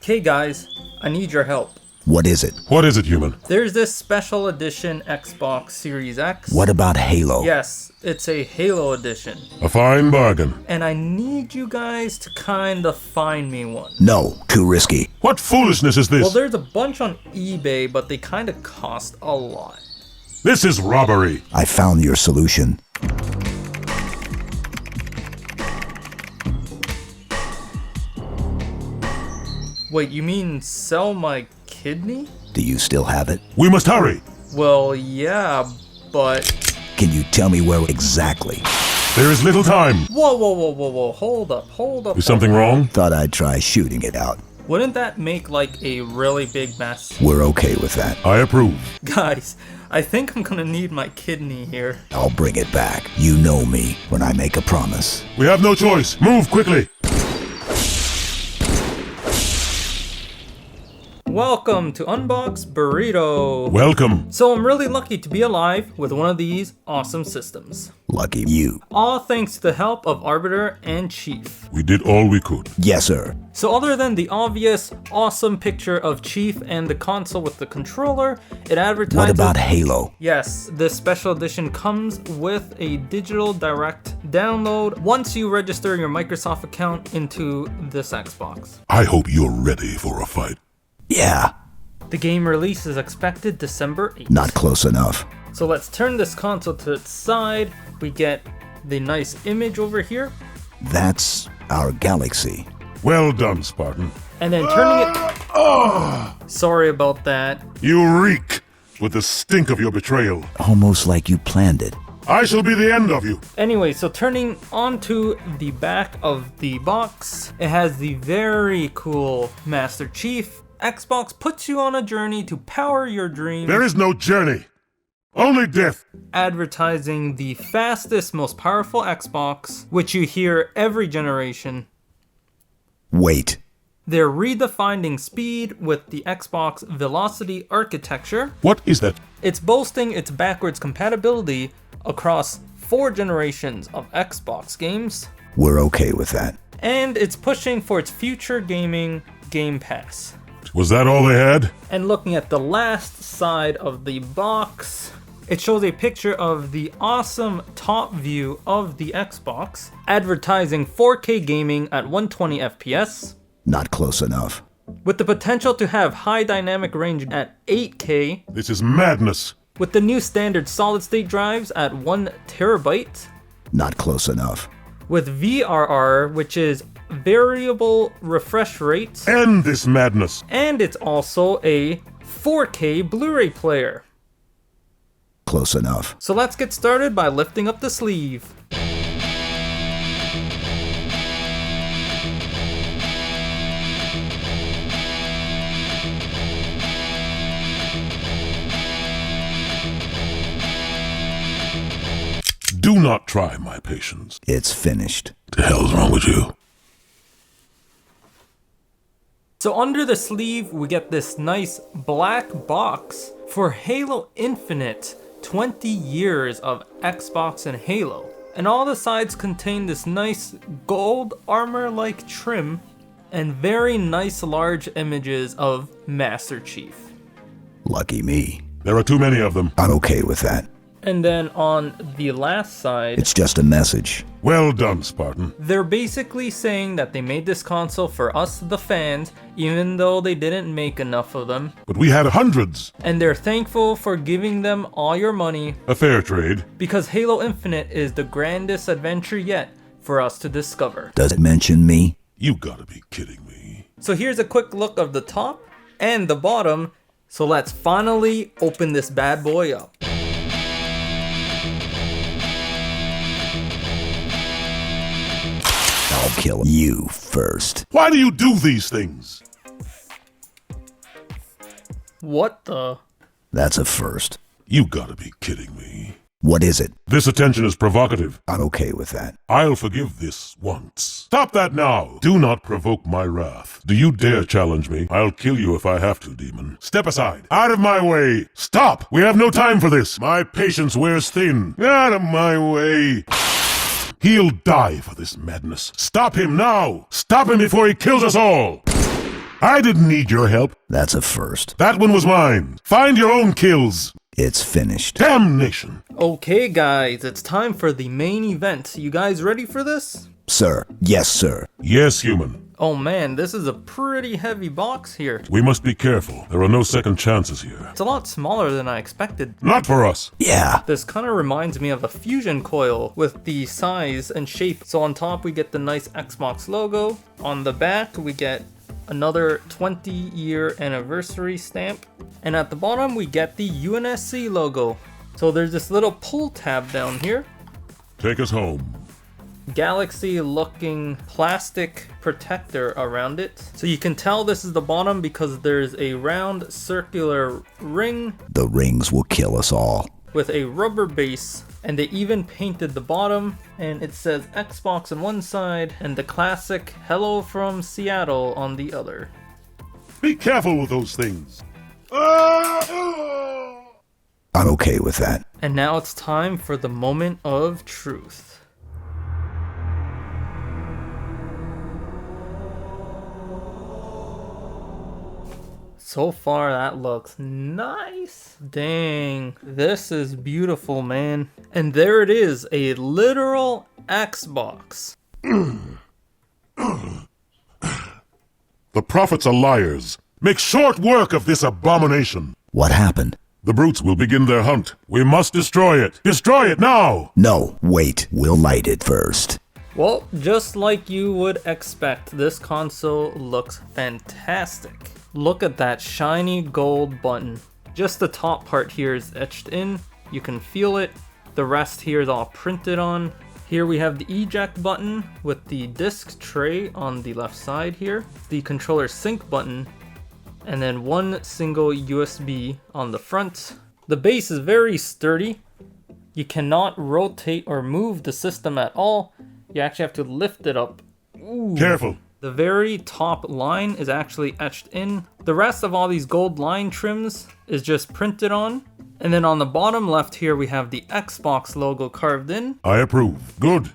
Okay guys, I need your help. What is it? What is it, human? There's this special edition Xbox Series X. What about Halo? Yes, it's a Halo edition. A fine bargain. And I need you guys to kinda find me one. No, too risky. What foolishness is this? Well, there's a bunch on eBay, but they kinda cost a lot. This is robbery. I found your solution. Wait, you mean sell my kidney? Do you still have it? We must hurry. Well, yeah, but... Can you tell me where exactly? There is little time. Whoa, hold up. Is something wrong? Thought I'd try shooting it out. Wouldn't that make like a really big mess? We're okay with that. I approve. Guys, I think I'm gonna need my kidney here. I'll bring it back. You know me when I make a promise. We have no choice. Move quickly. Welcome to Unbox Burrito. Welcome. So I'm really lucky to be alive with one of these awesome systems. Lucky you. All thanks to the help of Arbiter and Chief. We did all we could. Yes, sir. So other than the obvious awesome picture of Chief and the console with the controller, it advertises... What about Halo? Yes, this special edition comes with a digital direct download once you register your Microsoft account into this Xbox. I hope you're ready for a fight. Yeah, The game release is expected December 8th. not close enough. So let's turn this console to its side. We get the nice image over here. That's our galaxy. Well done, Spartan. And then turning it... Sorry about that. You reek with the stink of your betrayal. Almost like you planned it. I shall be the end of you. Anyway, so turning onto the back of the box, it has the very cool Master Chief. Xbox puts you on a journey to power your dreams. There is no journey. Only death. Advertising the fastest, most powerful Xbox, which you hear every generation. Wait. They're redefining speed with the Xbox Velocity architecture. What is that? It's boasting its backwards compatibility across 4 generations of Xbox games. We're okay with that. And it's pushing for its future gaming Game Pass. Was that all they had? And looking at the last side of the box, it shows a picture of the awesome top view of the Xbox, advertising 4K gaming at 120 FPS, Not close enough. with the potential to have high dynamic range at 8K, This is madness. with the new standard solid state drives at 1 terabyte, Not close enough. with VRR, which is variable refresh rates, End this madness. and it's also a 4K Blu-ray player. Close enough. So let's get started by lifting up the sleeve. Do not try my patience. It's finished. The hell's wrong with you? So under the sleeve, we get this nice black box for Halo Infinite, 20 years of Xbox and Halo. And all the sides contain this nice gold armor-like trim and very nice large images of Master Chief. Lucky me. There are too many of them. I'm okay with that. And then on the last side, It's just a message. Well done, Spartan. they're basically saying that they made this console for us, the fans, even though they didn't make enough of them. But we had hundreds. And they're thankful for giving them all your money A fair trade. because Halo Infinite is the grandest adventure yet for us to discover. Does it mention me? You gotta be kidding me. So here's a quick look of the top and the bottom. So let's finally open this bad boy up. I'll kill you first. Why do you do these things? What the? That's a first. You gotta be kidding me. What is it? This attention is provocative. I'm okay with that. I'll forgive this once. Stop that now! Do not provoke my wrath. Do you dare challenge me? I'll kill you if I have to, demon. Step aside. Out of my way! Stop! We have no time for this! My patience wears thin. Out of my way! He'll die for this madness. Stop him now! Stop him before he kills us all! I didn't need your help. That's a first. That one was mine. Find your own kills. It's finished. Damnation. Okay guys, it's time for the main event. You guys ready for this? Sir. Yes, sir. Yes, human. Oh man, this is a pretty heavy box here. We must be careful. There are no second chances here. It's a lot smaller than I expected. Not for us. Yeah. This kind of reminds me of a fusion coil with the size and shape. So on top we get the nice Xbox logo. On the back we get another 20-year anniversary stamp. And at the bottom we get the UNSC logo. So there's this little pull tab down here. Take us home. Galaxy looking plastic protector around it. So you can tell this is the bottom because there's a round circular ring The rings will kill us all. with a rubber base, and they even painted the bottom, and it says Xbox on one side and the classic Hello from Seattle on the other. Be careful with those things. I'm okay with that. And now it's time for the moment of truth. So far that looks nice. Dang, this is beautiful, man. And there it is, a literal Xbox. The prophets are liars. Make short work of this abomination. What happened? The brutes will begin their hunt. We must destroy it. Destroy it now! No, wait. We'll light it first. Well, just like you would expect, this console looks fantastic. Look at that shiny gold button. Just the top part here is etched in. You can feel it. The rest here is all printed on. Here we have the eject button with the disc tray on the left side here. The controller sync button. And then one single USB on the front. The base is very sturdy. You cannot rotate or move the system at all. You actually have to lift it up. Ooh. Careful. The very top line is actually etched in. The rest of all these gold line trims is just printed on. And then on the bottom left here, we have the Xbox logo carved in. I approve. Good.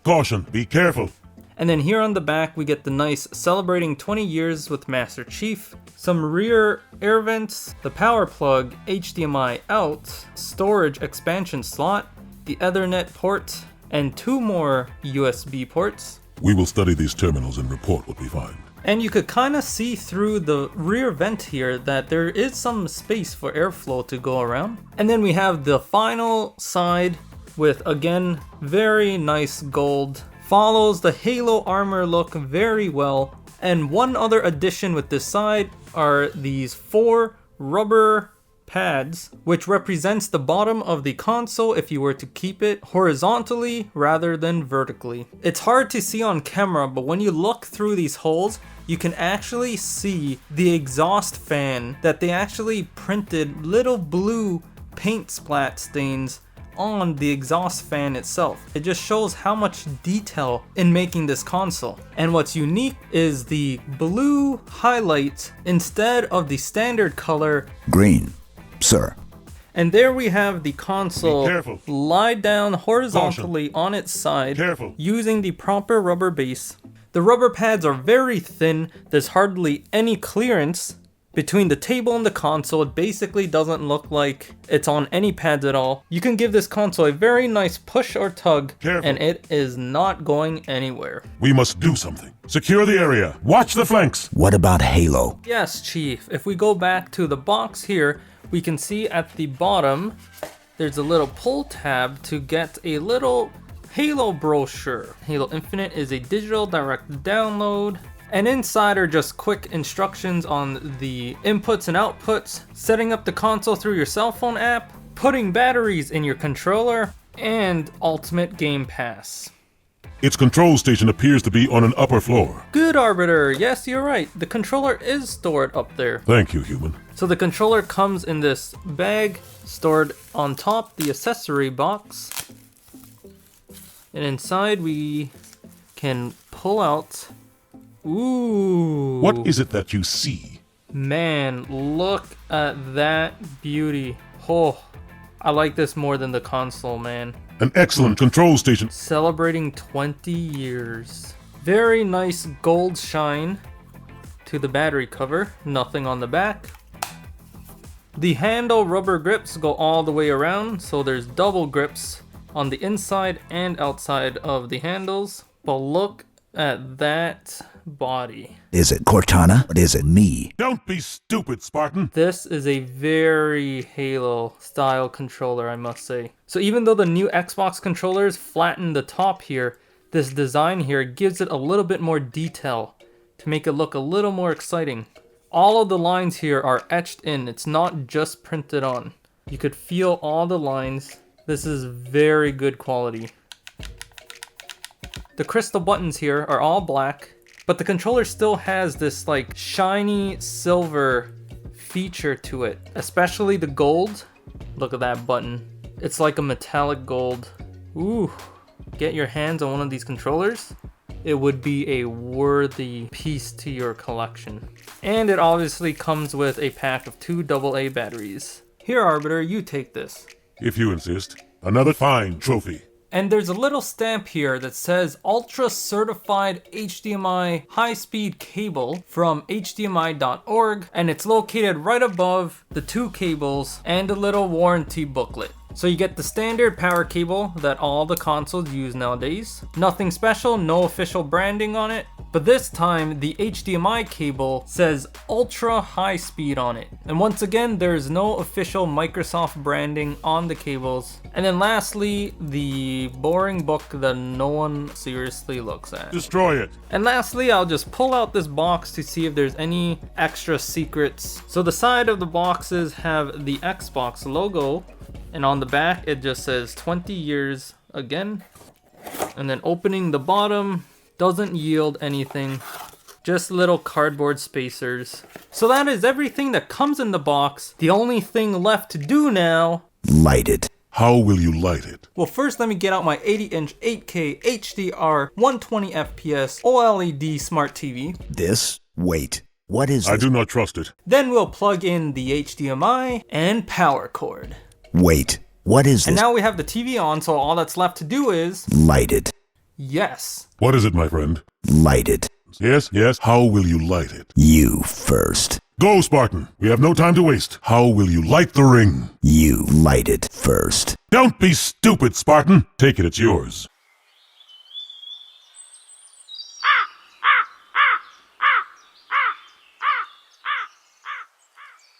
Caution. Be careful. And then here on the back, we get the nice celebrating 20 years with Master Chief. Some rear air vents, the power plug, HDMI out, storage expansion slot, the Ethernet port, and 2 more USB ports. We will study these terminals and report what we find. And you could kind of see through the rear vent here that there is some space for airflow to go around. And then we have the final side with, again, very nice gold. Follows the Halo armor look very well. And one other addition with this side are these 4 rubber pads, which represents the bottom of the console if you were to keep it horizontally rather than vertically. It's hard to see on camera, but when you look through these holes, you can actually see the exhaust fan that they actually printed little blue paint splat stains on the exhaust fan itself. It just shows how much detail in making this console. And what's unique is the blue highlight instead of the standard color Green. Sir. And there we have the console lie down horizontally on its side using the proper rubber base. The rubber pads are very thin. There's hardly any clearance between the table and the console. It basically doesn't look like it's on any pads at all. You can give this console a very nice push or tug and it is not going anywhere. We must do something. Secure the area. Watch the flanks. What about Halo? Yes, Chief. If we go back to the box here, we can see at the bottom, there's a little pull tab to get a little Halo brochure. Halo Infinite is a digital direct download. And inside are just quick instructions on the inputs and outputs, setting up the console through your cell phone app, putting batteries in your controller, and Ultimate Game Pass. Its control station appears to be on an upper floor. Good, Arbiter. Yes, you're right. The controller is stored up there. Thank you, human. So the controller comes in this bag stored on top the accessory box. And inside we can pull out... Ooh. What is it that you see? Man, look at that beauty. Oh, I like this more than the console, man. An excellent control station. Celebrating 20 years. Very nice gold shine to the battery cover, nothing on the back. The handle rubber grips go all the way around, so there's double grips on the inside and outside of the handles. But look at that body. Is it Cortana or is it me? Don't be stupid, Spartan. This is a very Halo style controller, I must say. So even though the new Xbox controllers flatten the top here, this design here gives it a little bit more detail to make it look a little more exciting. All of the lines here are etched in. It's not just printed on. You could feel all the lines. This is very good quality. The crystal buttons here are all black, but the controller still has this like shiny silver feature to it, especially the gold. Look at that button. It's like a metallic gold. Ooh, get your hands on one of these controllers. It would be a worthy piece to your collection. And it obviously comes with a pack of 2 AA batteries. Here, Arbiter, you take this. If you insist. Another fine trophy. And there's a little stamp here that says Ultra Certified HDMI High-Speed Cable from HDMI.org, and it's located right above the 2 cables and a little warranty booklet. So you get the standard power cable that all the consoles use nowadays. Nothing special, no official branding on it. But this time, the HDMI cable says ultra high speed on it. And once again, there's no official Microsoft branding on the cables. And then lastly, the boring book that no one seriously looks at. Destroy it. And lastly, I'll just pull out this box to see if there's any extra secrets. So the side of the boxes have the Xbox logo. And on the back, it just says 20 years again. And then opening the bottom doesn't yield anything. Just little cardboard spacers. So that is everything that comes in the box. The only thing left to do now... Light it. How will you light it? Well, first let me get out my 80-inch 8K HDR 120 FPS OLED smart TV. This? Wait. What is I this? do not trust it. Then we'll plug in the HDMI and power cord. Wait. What is And this? now we have the TV on, so all that's left to do is... Light it. Yes. What is it, my friend? Light it. Yes, yes. How will you light it? You first. Go, Spartan. We have no time to waste. How will you light the ring? You light it first. Don't be stupid, Spartan. Take it, it's yours.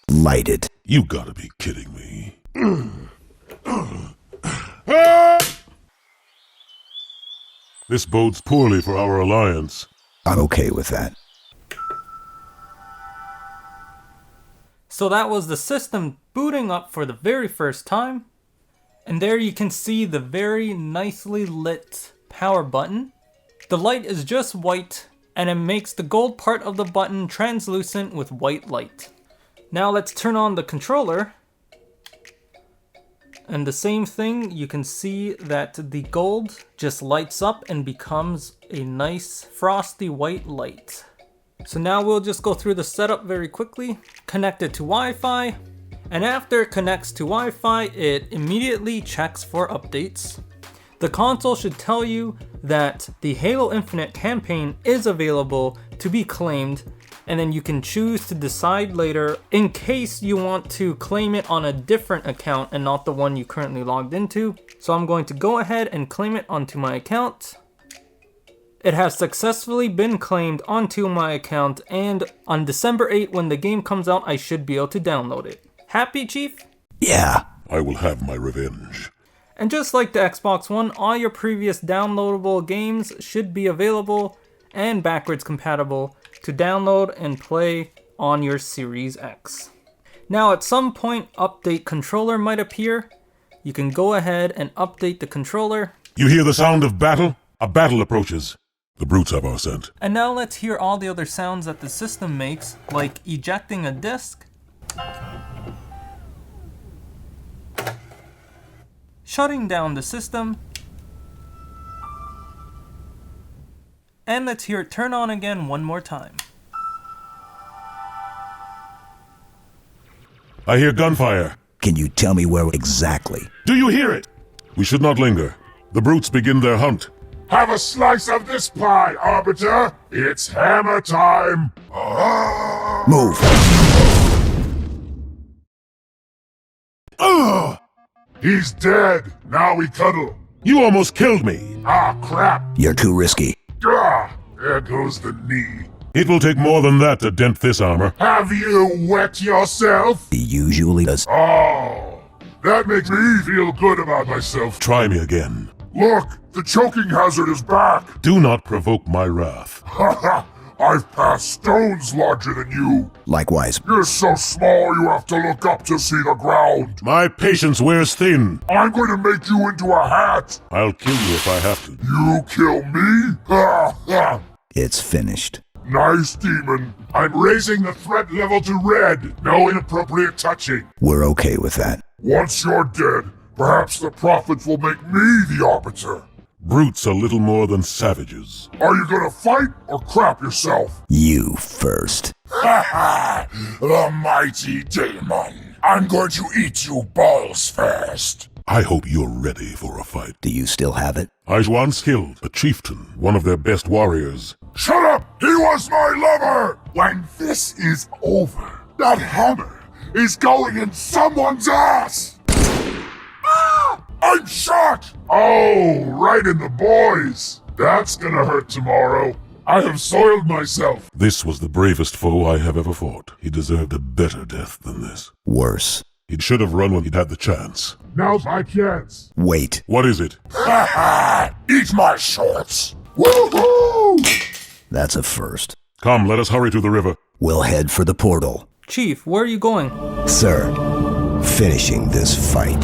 Light it. You gotta be kidding me. This bodes poorly for our alliance. I'm okay with that. So that was the system booting up for the very first time. And there you can see the very nicely lit power button. The light is just white, and it makes the gold part of the button translucent with white light. Now let's turn on the controller. And the same thing, you can see that the gold just lights up and becomes a nice frosty white light. So now we'll just go through the setup very quickly. Connect it to Wi-Fi. And after it connects to Wi-Fi, it immediately checks for updates. The console should tell you that the Halo Infinite campaign is available to be claimed, and then you can choose to decide later in case you want to claim it on a different account and not the one you currently logged into. So I'm going to go ahead and claim it onto my account. It has successfully been claimed onto my account, and on December 8th when the game comes out, I should be able to download it. Happy, Chief? Yeah. I will have my revenge. And just like the Xbox One, all your previous downloadable games should be available and backwards compatible to download and play on your Series X. Now at some point, Update Controller might appear. You can go ahead and update the controller. You hear the sound of battle? A battle approaches. The brutes have our scent. And now let's hear all the other sounds that the system makes, like ejecting a disc, shutting down the system, and let's hear it turn on again one more time. I hear gunfire. Can you tell me where exactly? Do you hear it? We should not linger. The brutes begin their hunt. Have a slice of this pie, Arbiter. It's hammer time. Move. Ugh! He's dead. Now we cuddle. You almost killed me. Ah, crap. You're too risky. Ah, there goes the knee. It will take more than that to dent this armor. Have you wet yourself? He usually does. Oh, that makes me feel good about myself. Try me again. Look, the choking hazard is back. Do not provoke my wrath. Ha ha! I've passed stones larger than you. Likewise. You're so small you have to look up to see the ground. My patience wears thin. I'm going to make you into a hat. I'll kill you if I have to. You kill me? Ha ha! It's finished. Nice, demon. I'm raising the threat level to red. No inappropriate touching. We're okay with that. Once you're dead, perhaps the prophets will make me the Arbiter. Brutes are little more than savages. Are you gonna fight or crap yourself? You first. Ha ha! The mighty demon. I'm going to eat you balls first. I hope you're ready for a fight. Do you still have it? I once killed a chieftain, one of their best warriors. Shut up! He was my lover! When this is over, that hammer is going in someone's ass! Ah! I'm shot! Oh, right in the boys. That's gonna hurt tomorrow. I have soiled myself. This was the bravest foe I have ever fought. He deserved a better death than this. Worse. He should have run when he'd had the chance. Now's my chance. Wait. What is it? Ha ha! Eat my shorts! Woohoo! That's a first. Come, let us hurry to the river. We'll head for the portal. Chief, where are you going? Sir, finishing this fight.